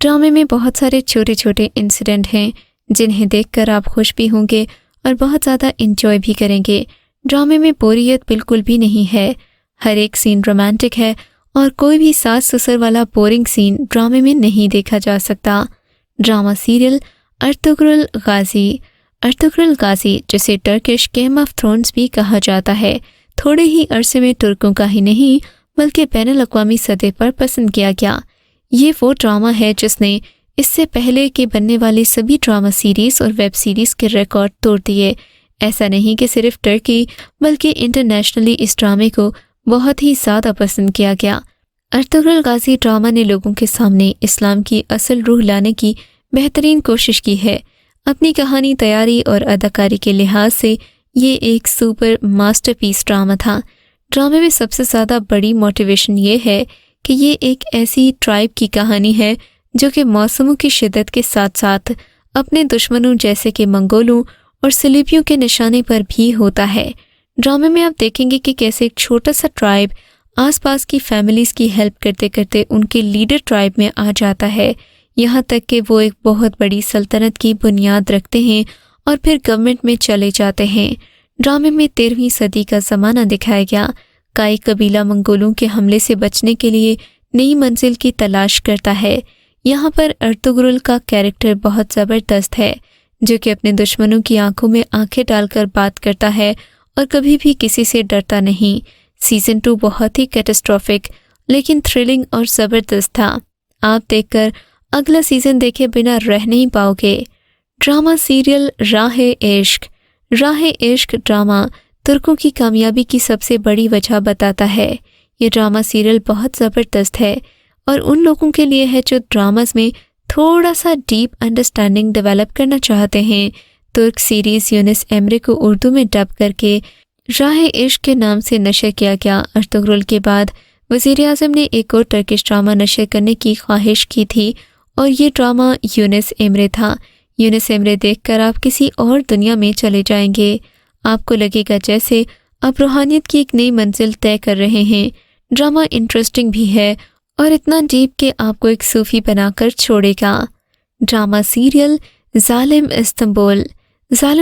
ڈرامے میں بہت سارے چھوٹے چھوٹے انسیڈنٹ ہیں جنہیں دیکھ کر آپ خوش بھی ہوں گے اور بہت زیادہ انجوائے بھی کریں گے۔ ڈرامے میں بوریت بالکل بھی نہیں ہے، ہر ایک سین رومانٹک ہے اور کوئی بھی ساس سسر والا بورنگ سین ڈرامے میں نہیں دیکھا جا سکتا۔ ڈرامہ سیریل ارطغرل غازی جسے ٹرکش گیم آف تھرونز بھی کہا جاتا ہے، تھوڑے ہی عرصے میں ترکوں کا ہی نہیں بلکہ بین الاقوامی سطح پر پسند کیا گیا۔ یہ وہ ڈرامہ ہے جس نے اس سے پہلے کے بننے والی سبھی ڈرامہ سیریز اور ویب سیریز کے ریکارڈ توڑ دیے۔ ایسا نہیں کہ صرف ٹرکی بلکہ انٹرنیشنلی اس ڈرامے کو بہت ہی زیادہ پسند کیا گیا۔ ارطغرل غازی ڈرامہ نے لوگوں کے سامنے اسلام کی اصل روح لانے کی بہترین کوشش کی ہے۔ اپنی کہانی تیاری اور اداکاری کے لحاظ سے یہ ایک سپر ماسٹر پیس ڈرامہ تھا۔ ڈرامے میں سب سے زیادہ بڑی موٹیویشن یہ ہے کہ یہ ایک ایسی ٹرائب کی کہانی ہے جو کہ موسموں کی شدت کے ساتھ ساتھ اپنے دشمنوں جیسے کہ منگولوں اور صلیبیوں کے نشانے پر بھی ہوتا ہے۔ ڈرامے میں آپ دیکھیں گے کہ کیسے ایک چھوٹا سا ٹرائب آس پاس کی فیملیز کی ہیلپ کرتے کرتے ان کے لیڈر ٹرائب میں آ جاتا ہے، یہاں تک کہ وہ ایک بہت بڑی سلطنت کی بنیاد رکھتے ہیں اور پھر گورنمنٹ میں چلے جاتے ہیں۔ ڈرامے میں 13ویں صدی کا زمانہ دکھایا گیا۔ کائی قبیلہ منگولوں کے حملے سے بچنے کے لیے نئی منزل کی تلاش کرتا ہے۔ یہاں پر ارطغرل کا کیریکٹر بہت زبردست ہے، جو کہ اپنے دشمنوں کی آنکھوں میں آنکھیں ڈال کر بات کرتا ہے اور کبھی بھی کسی سے ڈرتا نہیں۔ سیزن 2 بہت ہی کیٹاسٹرافک لیکن تھرلنگ اور زبردست تھا۔ آپ دیکھ کر اگلا سیزن دیکھے بنا رہ نہیں پاؤ گے۔ ڈرامہ سیریل راہ عشق ڈرامہ ترکوں کی کامیابی کی سب سے بڑی وجہ بتاتا ہے۔ یہ ڈرامہ سیریل بہت زبردست ہے اور ان لوگوں کے لیے ہے جو ڈراماز میں تھوڑا سا ڈیپ انڈرسٹینڈنگ ڈیولپ کرنا چاہتے ہیں۔ ترک سیریز یونس ایمرے کو اردو میں ڈب کر کے راہ عشق کے نام سے نشر کیا گیا۔ ارطغرل کے بعد وزیر اعظم نے ایک اور ٹرکش ڈرامہ نشر کرنے کی خواہش کی تھی اور یہ ڈرامہ یونس ایمرے تھا۔ یونس ایمرے دیکھ کر آپ کسی اور دنیا میں چلے جائیں گے۔ آپ کو لگے گا جیسے آپ روحانیت کی ایک نئی منزل طے کر رہے ہیں۔ ڈرامہ انٹرسٹنگ بھی ہے اور اتنا ڈیپ کہ آپ کو ایک صوفی بنا کر چھوڑے گا۔ ڈرامہ سیریل ظالم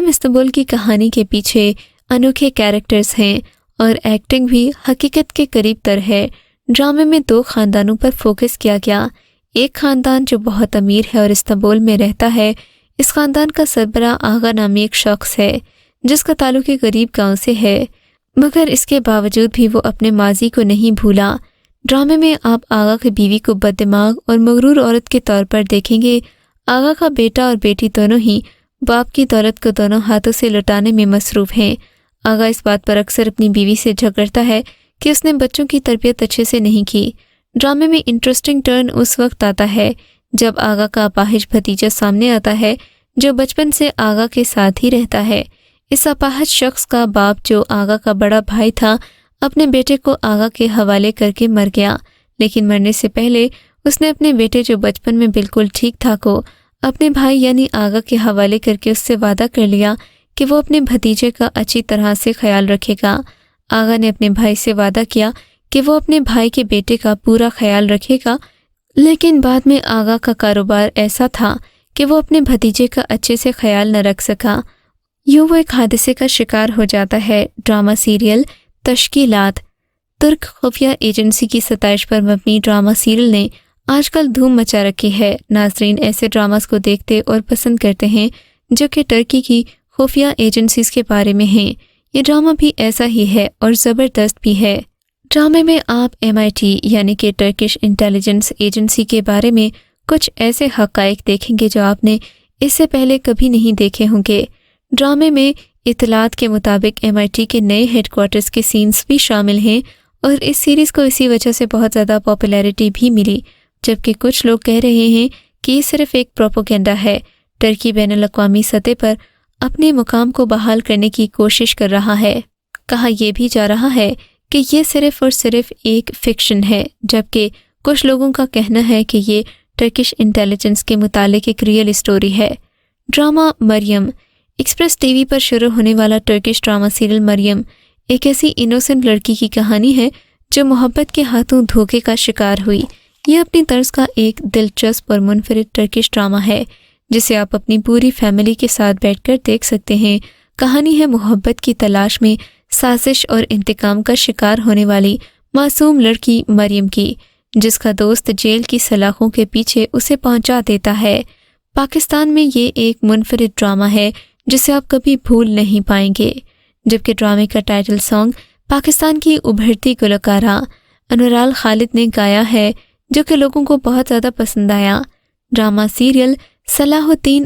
استنبول کی کہانی کے پیچھے انوکھے کیریکٹرز ہیں اور ایکٹنگ بھی حقیقت کے قریب تر ہے۔ ڈرامے میں 2 خاندانوں پر فوکس کیا گیا۔ ایک خاندان جو بہت امیر ہے اور استنبول میں رہتا ہے، اس خاندان کا سربراہ آغا نامی ایک شخص ہے جس کا تعلق غریب گاؤں سے ہے، مگر اس کے باوجود بھی وہ اپنے ماضی کو نہیں بھولا۔ ڈرامے میں آپ آغا کی بیوی کو بددماغ اور مغرور عورت کے طور پر دیکھیں گے۔ آغا کا بیٹا اور بیٹی دونوں ہی باپ کی دولت کو دونوں ہاتھوں سے لٹانے میں مصروف ہیں۔ آغا اس بات پر اکثر اپنی بیوی سے جھگڑتا ہے کہ اس نے بچوں کی تربیت اچھے سے نہیں کی۔ ڈرامے میں انٹرسٹنگ ٹرن اس وقت آتا ہے جب آغا کا اپاہج بھتیجا سامنے آتا ہے جو بچپن سے آغا کے ساتھ ہی رہتا ہے۔ اس اپاہج شخص کا باپ جو آغا کا بڑا بھائی تھا اپنے بیٹے کو آغا کے حوالے کر کے مر گیا، لیکن مرنے سے پہلے اس نے اپنے بیٹے جو بچپن میں بالکل ٹھیک ٹھاک ہو اپنے بھائی یعنی آغا کے حوالے کر کے اس سے وعدہ کر لیا کہ وہ اپنے بھتیجے کا اچھی طرح سے خیال رکھے گا۔ آغا نے اپنے بھائی سے وعدہ کیا کہ وہ اپنے بھائی کے بیٹے کا پورا خیال رکھے گا، لیکن بعد میں آغا کا کاروبار ایسا تھا کہ وہ اپنے بھتیجے کا اچھے سے خیال نہ رکھ سکا، یوں وہ ایک حادثے کا شکار ہو جاتا ہے۔ ڈرامہ سیریل تشکیلات ترک خفیہ ایجنسی کی ستائش پر مبنی ڈرامہ سیریل نے آج کل دھوم مچا رکھی ہے۔ ناظرین ایسے ڈراماز کو دیکھتے اور پسند کرتے ہیں جو کہ ٹرکی کی خفیہ ایجنسیز کے بارے میں ہیں۔ یہ ڈرامہ بھی ایسا ہی ہے اور زبردست بھی ہے۔ ڈرامے میں آپ MIT یعنی کہ ٹرکش انٹیلیجنس ایجنسی کے بارے میں کچھ ایسے حقائق دیکھیں گے جو آپ نے اس سے پہلے کبھی نہیں دیکھے ہوں گے۔ ڈرامے میں اطلاعات کے مطابق MIT کے نئے ہیڈ کوارٹرز کے سینز بھی شامل ہیں اور اس سیریز کو اسی وجہ سے بہت زیادہ پاپولیرٹی بھی ملی، جبکہ کچھ لوگ کہہ رہے ہیں کہ یہ صرف ایک پروپیگنڈا ہے۔ ٹرکی بین الاقوامی سطح پر اپنے مقام کو بحال کرنے کی کوشش کر رہا ہے۔ کہا یہ بھی جا رہا ہے کہ یہ صرف اور صرف ایک فکشن ہے، جبکہ کچھ لوگوں کا کہنا ہے کہ یہ ٹرکش انٹیلیجنس کے متعلق ایک ریئل اسٹوری ہے۔ ڈرامہ مریم ایکسپریس ٹی وی پر شروع ہونے والا ٹرکش ڈرامہ سیریل مریم ایک ایسی انوسنٹ لڑکی کی کہانی ہے جو محبت کے ہاتھوں دھوکے کا شکار ہوئی۔ یہ اپنی طرز کا ایک دلچسپ اور منفرد ٹرکش ڈرامہ ہے جسے آپ اپنی پوری فیملی کے ساتھ بیٹھ کر دیکھ سکتے ہیں۔ کہانی ہے محبت کی تلاش میں سازش اور انتقام کا شکار ہونے والی معصوم لڑکی مریم کی، جس کا دوست جیل کی سلاخوں کے پیچھے اسے پہنچا دیتا ہے۔ پاکستان میں یہ ایک منفرد ڈرامہ ہے جسے آپ کبھی بھول نہیں پائیں گے، جبکہ ڈرامے کا ٹائٹل سانگ پاکستان کی ابھرتی گلوکارہ انورال خالد نے گایا ہے، جو کہ لوگوں کو بہت زیادہ پسند آیا۔ ڈرامہ سیریل صلاح الدین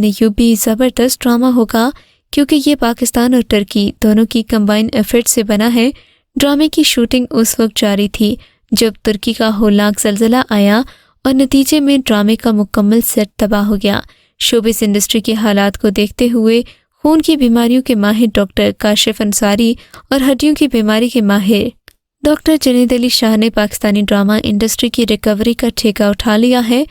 ایوبی زبردست ڈرامہ ہوگا کیونکہ یہ پاکستان اور ترکی دونوں کی کمبائن ایفرٹ سے بنا ہے۔ ڈرامے کی شوٹنگ اس وقت جاری تھی جب ترکی کا ہولناک زلزلہ آیا اور نتیجے میں ڈرامے کا مکمل سیٹ تباہ ہو گیا۔ شوبز انڈسٹری کے حالات کو دیکھتے ہوئے خون کی بیماریوں کے ماہر ڈاکٹر کاشف انصاری اور ہڈیوں کی بیماری کے ماہر ڈاکٹر جنید علی شاہ نے پاکستانی ڈرامہ انڈسٹری کی ریکوری کا ٹھیکہ اٹھا لیا ہے،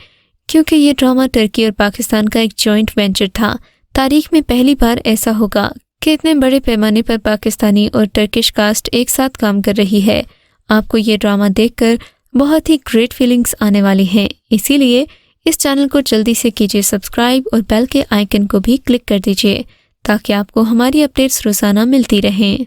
کیونکہ یہ ڈرامہ ترکی اور پاکستان کا ایک جوائنٹ وینچر تھا۔ تاریخ میں پہلی بار ایسا ہوگا کہ اتنے بڑے پیمانے پر پاکستانی اور ٹرکش کاسٹ ایک ساتھ کام کر رہی ہے۔ آپ کو یہ ڈرامہ دیکھ کر بہت ہی گریٹ فیلنگز آنے والی ہیں، اسی لیے اس چینل کو جلدی سے کیجیے سبسکرائب اور بیل کے آئیکن کو بھی کلک کر دیجیے تاکہ آپ کو ہماری اپڈیٹس روزانہ ملتی رہیں۔